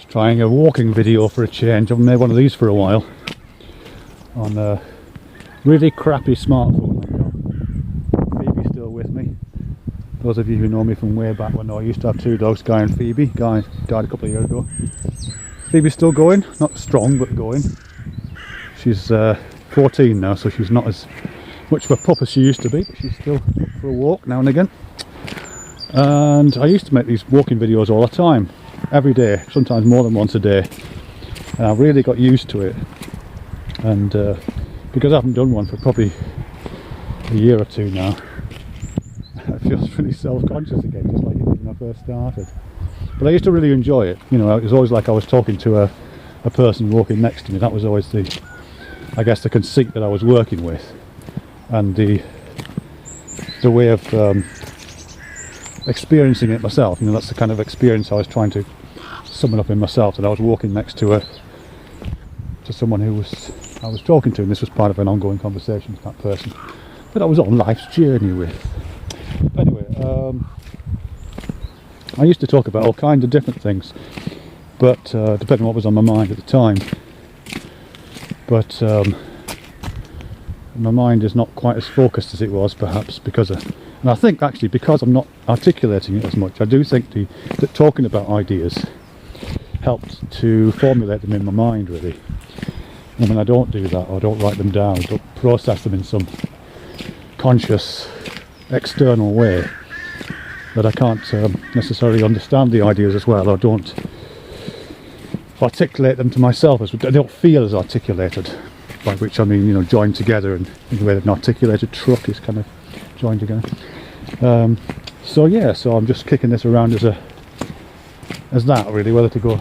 trying a walking video for a change. I've made one of these for a while on a really crappy smartphone I've got. Phoebe's still with me. Those of you who know me from way back when I used to have two dogs, Guy and Phoebe. Guy died a couple of years ago. Phoebe's still going, not strong but going. She's 14 now, so she's not as much of a pup as she used to be, but she's still up for a walk now and again. And I used to make these walking videos all the time, every day, sometimes more than once a day, and I really got used to it. And because I haven't done one for probably a year or two now, I feel really self-conscious again, just like it did when I first started. But I used to really enjoy it. You know, it was always like I was talking to a person walking next to me. That was always the, I guess, the conceit that I was working with, and the way of experiencing it myself. You know, that's the kind of experience I was trying to summon up in myself, that I was walking next to someone who I was talking to, and this was part of an ongoing conversation with that person that I was on life's journey with. But anyway, I used to talk about all kinds of different things, but depending on what was on my mind at the time. But my mind is not quite as focused as it was, perhaps because of, and I think actually because I'm not articulating it as much, I do think that talking about ideas helped to formulate them in my mind, really. And when I don't do that, or don't write them down, don't process them in some conscious external way, that I can't necessarily understand the ideas as well, or don't articulate them to myself, as they don't feel as articulated, by which I mean, you know, joined together, and in the way that an articulated truck is kind of joined together. So yeah, so I'm just kicking this around as that, really, whether to go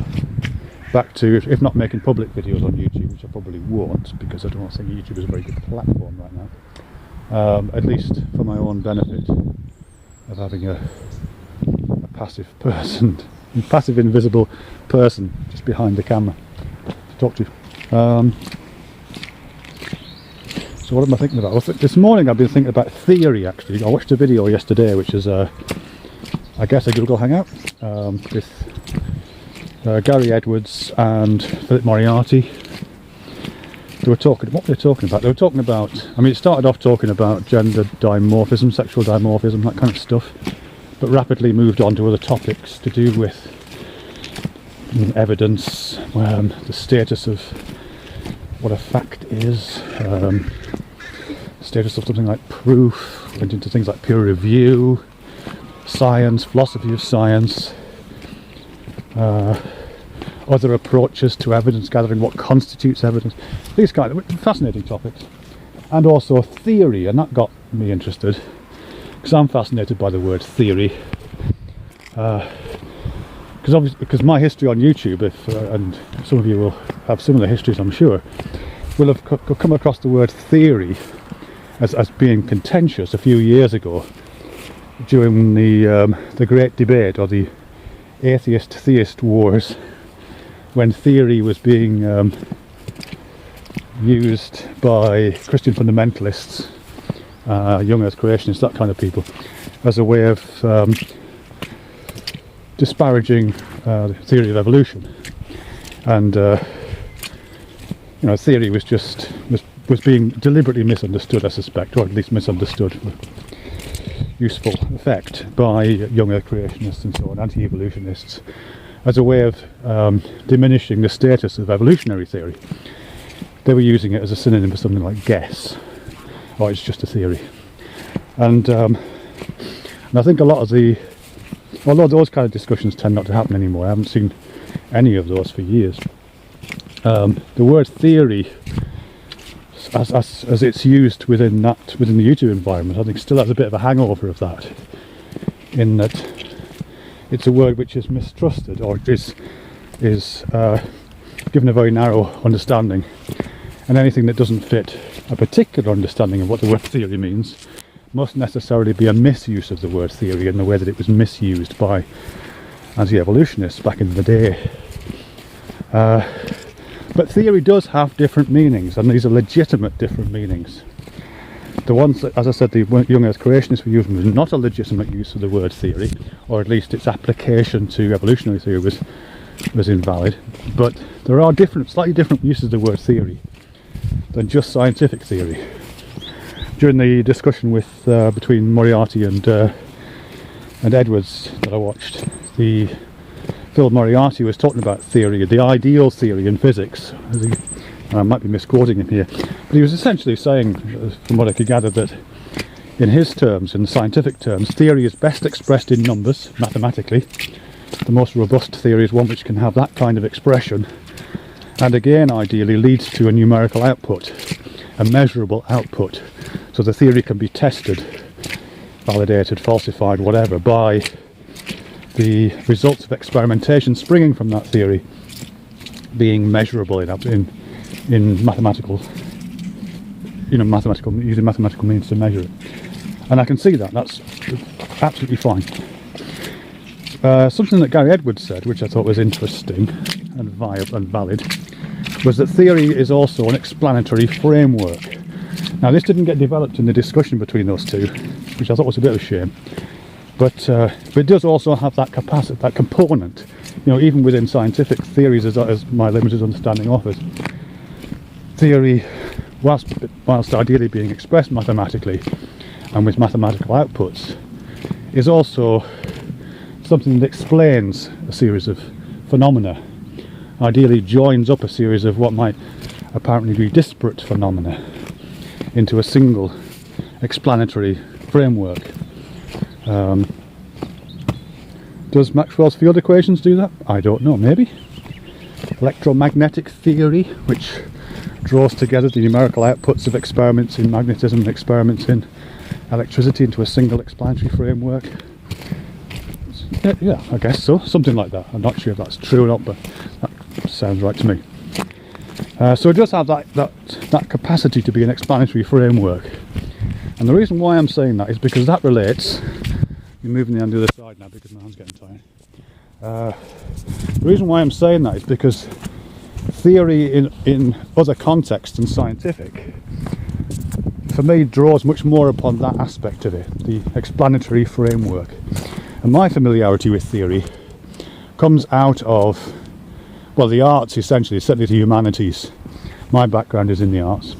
back to, if not making public videos on YouTube, which I probably won't, because I don't think YouTube is a very good platform right now, at least for my own benefit of having a passive person, passive invisible person just behind the camera to talk to. So what am I thinking about? Well, this morning I've been thinking about theory, actually. I watched a video yesterday, which is I guess a Google Hangout, with Gary Edwards and Philip Moriarty. They were talking, what were they talking about? They were talking about, I mean, it started off talking about gender dimorphism, sexual dimorphism, that kind of stuff, but rapidly moved on to other topics to do with evidence, the status of what a fact is, status of something like proof, went into things like peer review, science, philosophy of science, other approaches to evidence gathering, what constitutes evidence, these kind of fascinating topics. And also theory, and that got me interested, because I'm fascinated by the word theory. Because my history on YouTube, and some of you will have similar histories, I'm sure, will have come across the word theory as being contentious a few years ago during the Great Debate, or the atheist-theist wars, when theory was being used by Christian fundamentalists, young earth creationists, that kind of people, as a way of disparaging the theory of evolution. And you know, theory was being deliberately misunderstood, I suspect, or at least misunderstood for useful effect by young earth creationists and so on, anti-evolutionists, as a way of diminishing the status of evolutionary theory. They were using it as a synonym for something like guess, or it's just a theory. And I think a lot of although those kind of discussions tend not to happen anymore, I haven't seen any of those for years. The word theory, as it's used within the YouTube environment, I think still has a bit of a hangover of that, in that it's a word which is mistrusted, or is given a very narrow understanding, and anything that doesn't fit a particular understanding of what the word theory means must necessarily be a misuse of the word theory in the way that it was misused by anti-evolutionists back in the day. But theory does have different meanings, and these are legitimate different meanings. The ones that, as I said, the young earth creationists were using was not a legitimate use of the word theory, or at least its application to evolutionary theory was was invalid. But there are slightly different uses of the word theory than just scientific theory. During the discussion between Moriarty and Edwards that I watched, Phil Moriarty was talking about theory, the ideal theory in physics. And I might be misquoting him here, but he was essentially saying, from what I could gather, that in his terms, in scientific terms, theory is best expressed in numbers, mathematically. The most robust theory is one which can have that kind of expression, and again, ideally, leads to a numerical output, a measurable output. So the theory can be tested, validated, falsified, whatever, by the results of experimentation springing from that theory being measurable in mathematical, using mathematical means to measure it. And I can see that. That's absolutely fine. Something that Gary Edwards said, which I thought was interesting and valid, was that theory is also an explanatory framework. Now, this didn't get developed in the discussion between those two, which I thought was a bit of a shame. But it does also have that capacity, that component. Even within scientific theories, as my limited understanding offers, theory, whilst ideally being expressed mathematically and with mathematical outputs, is also something that explains a series of phenomena, ideally joins up a series of what might apparently be disparate phenomena into a single explanatory framework. Does Maxwell's field equations do that? I don't know, maybe. Electromagnetic theory, which draws together the numerical outputs of experiments in magnetism and experiments in electricity into a single explanatory framework. Yeah, I guess so, something like that. I'm not sure if that's true or not, but that sounds right to me. So it does have that capacity to be an explanatory framework. And the reason why I'm saying that is because that relates... I'm moving on the other side now because my hand's getting tired. The reason why I'm saying that is because theory in other contexts than scientific, for me, draws much more upon that aspect of it, the explanatory framework. And my familiarity with theory comes out of, well, the arts essentially, certainly the humanities. My background is in the arts,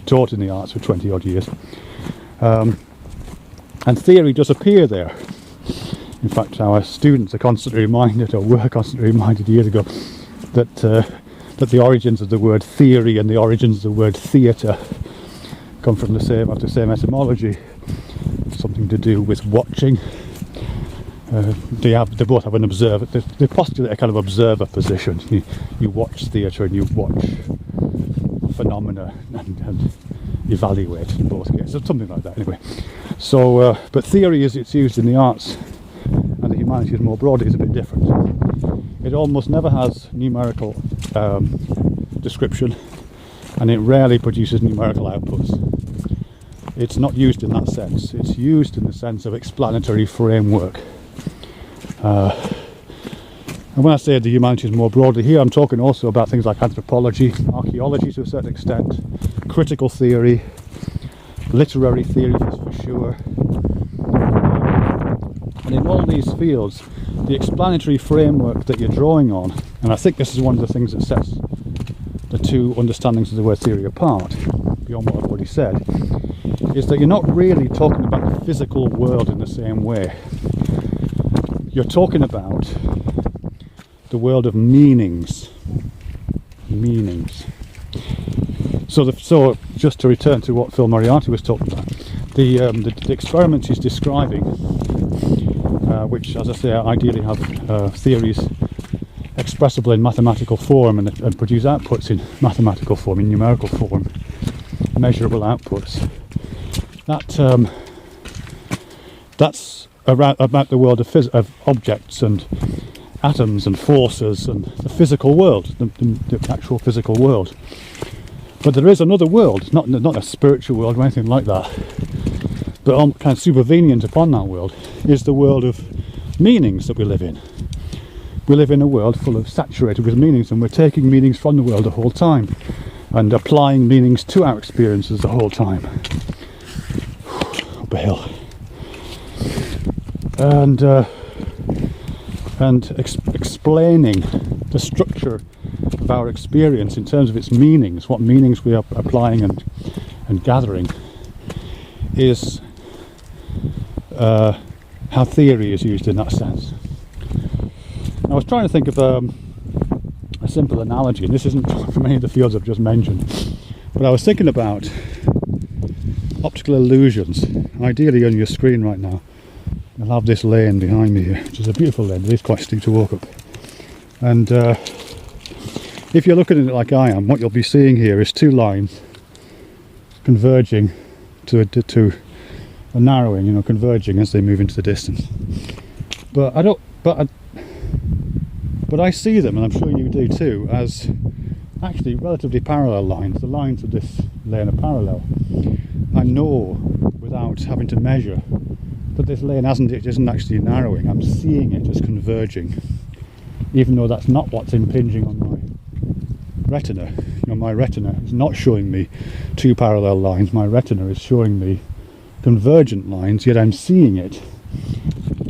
taught in the arts for 20 odd years. And theory does appear there. In fact, our students are constantly reminded, or were constantly reminded years ago, that the origins of the word theory and the origins of the word theatre come from the same etymology. Something to do with watching. They both have an observer. They postulate a kind of observer position. You watch theatre and you watch phenomena and evaluate in both cases, something like that. Anyway, so but theory, as it's used in the arts and the humanities more broadly, is a bit different. It almost never has numerical description, and it rarely produces numerical outputs. It's not used in that sense. It's used in the sense of explanatory framework. And when I say the humanities more broadly here, I'm talking also about things like anthropology, archaeology to a certain extent, critical theory, literary theory for sure. And in all these fields, the explanatory framework that you're drawing on, and I think this is one of the things that sets the two understandings of the word theory apart, beyond what I've already said, is that you're not really talking about the physical world in the same way. You're talking about the world of meanings. So just to return to what Phil Moriarty was talking about, the experiments he's describing, which, as I say, ideally have theories expressible in mathematical form and produce outputs in mathematical form, in numerical form, measurable outputs. That's about the world of objects and atoms and forces and the physical world, the actual physical world. But there is another world, not a spiritual world or anything like that, but kind of supervenient upon that world is the world of meanings that we live in. We live in a world full of saturated with meanings, and we're taking meanings from the world the whole time and applying meanings to our experiences the whole time. Up a hill. And explaining the structure of our experience in terms of its meanings, what meanings we are applying and gathering, is how theory is used in that sense. I was trying to think of a simple analogy, and this isn't from any of the fields I've just mentioned, but I was thinking about optical illusions. Ideally on your screen right now you'll have this lane behind me here, which is a beautiful lane. It is quite steep to walk up, and if you're looking at it like I am, what you'll be seeing here is two lines converging to a narrowing, converging as they move into the distance. But I see them, and I'm sure you do too, as actually relatively parallel lines. The lines of this lane are parallel. I know without having to measure that this lane isn't actually narrowing. I'm seeing it as converging, even though that's not what's impinging on my retina. My retina is not showing me two parallel lines. My retina is showing me convergent lines, yet I'm seeing it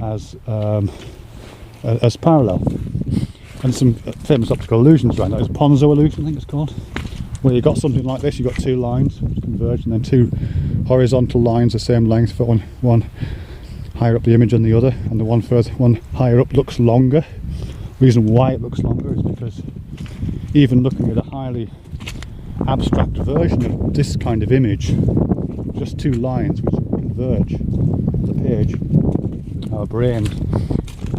as parallel. And some famous optical illusions right now is Ponzo illusion, I think it's called, where you've got something like this. You've got two lines which converge, and then two horizontal lines the same length, for one higher up the image than the other, and the one higher up looks longer. The reason why it looks longer is because even looking at a highly abstract version of this kind of image, just two lines which converge on the page, our brain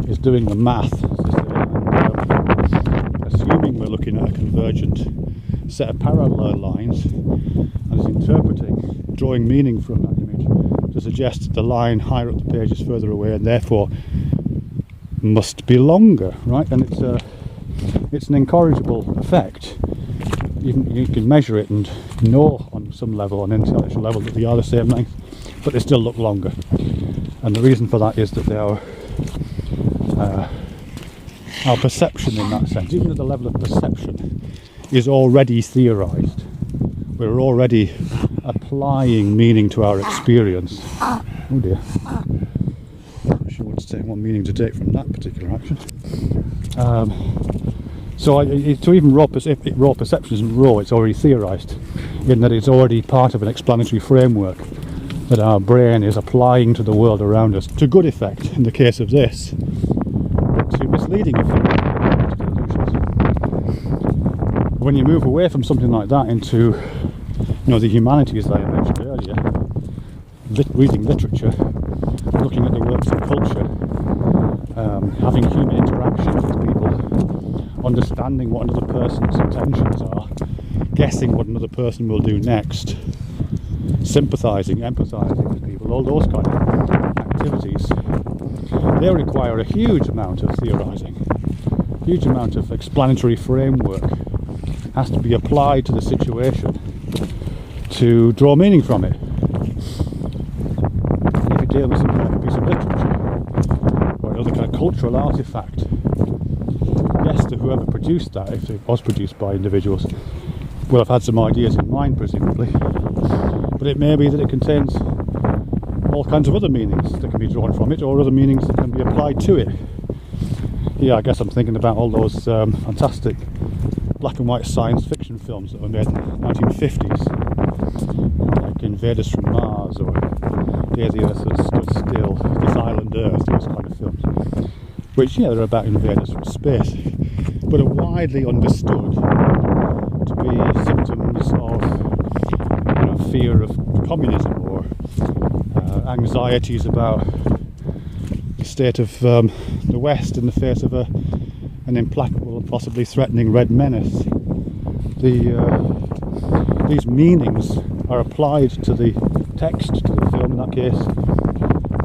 is doing the math, assuming we're looking at a convergent set of parallel lines, and is interpreting, drawing meaning from that image to suggest the line higher up the page is further away and therefore must be longer, right? And it's an incorrigible effect. Even you can measure it and know on some level, on an intellectual level, that they are the same length, but they still look longer. And the reason for that is that they are our perception in that sense, even at the level of perception, is already theorized. We're already applying meaning to our experience. Oh dear. Not sure what meaning to take from that particular action. So even raw perception isn't raw, it's already theorized, in that it's already part of an explanatory framework that our brain is applying to the world around us, to good effect in the case of this, but to misleading effect. When you move away from something like that into the humanities that I mentioned earlier, reading literature, looking at the works of culture, having human interaction with people, understanding what another person's intentions are, guessing what another person will do next, sympathising, empathising with people, all those kind of activities, they require a huge amount of theorising, huge amount of explanatory framework has to be applied to the situation to draw meaning from it. If you deal with some kind of piece of literature or another kind of cultural artefact, yes, to whoever produced that, if it was produced by individuals, will have had some ideas in mind, presumably, but it may be that it contains all kinds of other meanings that can be drawn from it, or other meanings that can be applied to it. Yeah, I guess I'm thinking about all those fantastic black and white science fiction films that were made in the 1950s, like Invaders from Mars or Day the Earth That Stood Still, This Island Earth, those kind of films, which, they're about invaders from space, but are widely understood to be symptoms of fear of communism, or anxieties about the state of the West in the face of an implacable and possibly threatening red menace. These meanings are applied to the text, to the film in that case,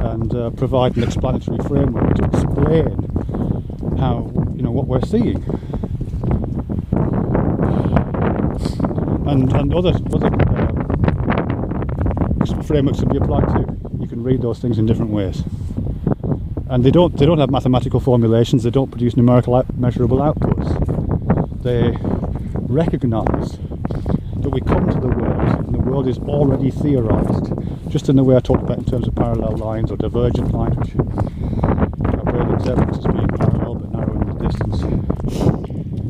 and provide an explanatory framework to explain how, what we're seeing. And other frameworks can be applied too. You can read those things in different ways. And they don't have mathematical formulations, they don't produce numerical measurable outputs. They recognise that we come to the world, and the world is already theorised, just in the way I talked about in terms of parallel lines or divergent lines, which our brain interprets as being parallel but narrowing the distance.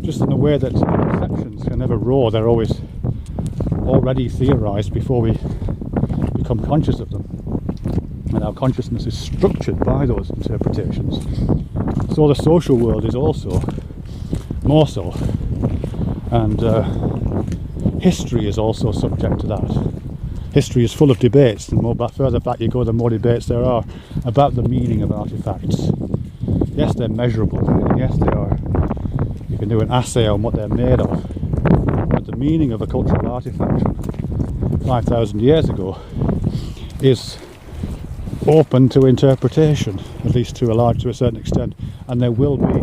just in a way that perceptions are never raw, they're always already theorized before we become conscious of them. And our consciousness is structured by those interpretations. So the social world is also more so. And history is also subject to that. History is full of debates. The more further back you go, the more debates there are about the meaning of artifacts. Yes, they're measurable, and yes, they are. You can do an assay on what they're made of. But the meaning of a cultural artifact from 5,000 years ago is open to interpretation, at least to a certain extent, and there will be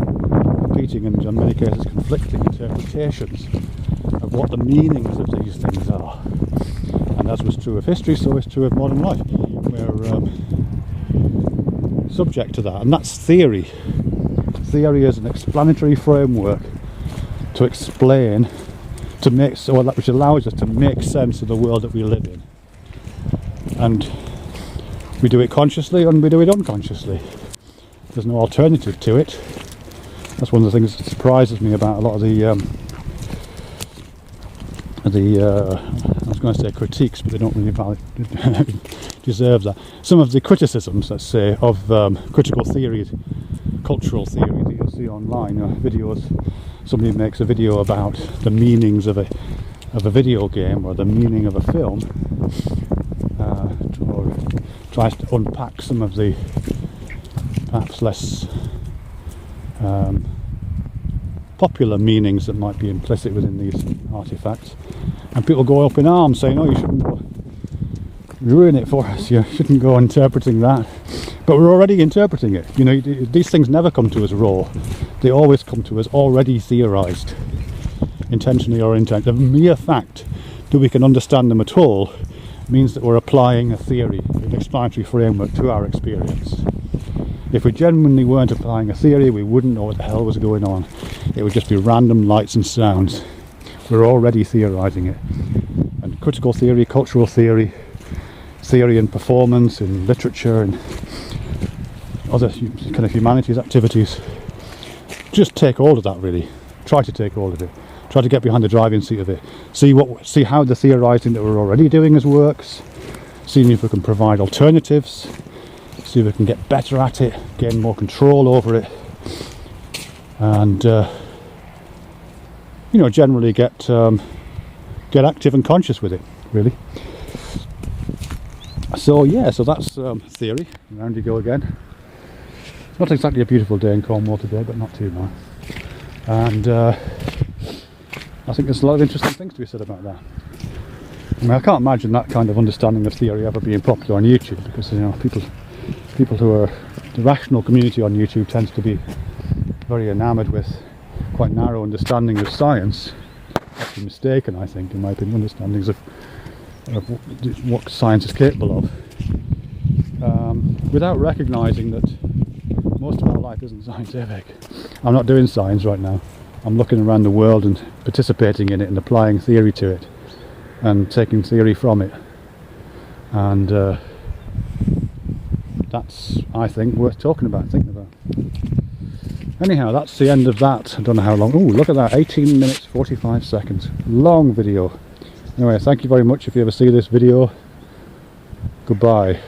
competing and in many cases conflicting interpretations of what the meanings of these things are. And as was true of history, so is true of modern life. We're subject to that, and that's theory. Theory is an explanatory framework to explain, to make, so that which allows us to make sense of the world that we live in. And we do it consciously and we do it unconsciously. There's no alternative to it. That's one of the things that surprises me about a lot of the I was going to say critiques, but they don't really deserve that. Some of the criticisms, let's say, of critical theory, cultural theory that you'll see online, videos. Somebody makes a video about the meanings of a video game or the meaning of a film, or tries to unpack some of the perhaps less popular meanings that might be implicit within these artifacts, and people go up in arms saying, "Oh, you shouldn't ruin it for us, you shouldn't go interpreting that." But we're already interpreting it. You know, these things never come to us raw. They always come to us already theorized, intentionally or intentionally. The mere fact that we can understand them at all means that we're applying a theory, an explanatory framework to our experience. If we genuinely weren't applying a theory, we wouldn't know what the hell was going on. It would just be random lights and sounds. We're already theorizing it. And critical theory, cultural theory, theory in performance, in literature, and other kind of humanities activities, just take hold of that, really. Try to take hold of it. Try to get behind the driving seat of it. See how the theorizing that we're already doing works. See if we can provide alternatives. See if we can get better at it, gain more control over it, and generally get active and conscious with it, really. So that's theory. Round you go again. It's not exactly a beautiful day in Cornwall today, but not too bad. And I think there's a lot of interesting things to be said about that. I mean, I can't imagine that kind of understanding of theory ever being popular on YouTube, because people who are the rational community on YouTube tends to be very enamoured with quite narrow understandings of science. Actually mistaken, I think, in my opinion, understandings of what science is capable of, without recognising that most of our life isn't scientific. I'm not doing science right now. I'm looking around the world and participating in it and applying theory to it and taking theory from it, and that's, I think, worth talking about, thinking about. Anyhow, that's the end of that. I don't know how long. Oh, look at that, 18 minutes 45 seconds. Long video. Anyway, thank you very much if you ever see this video. Goodbye.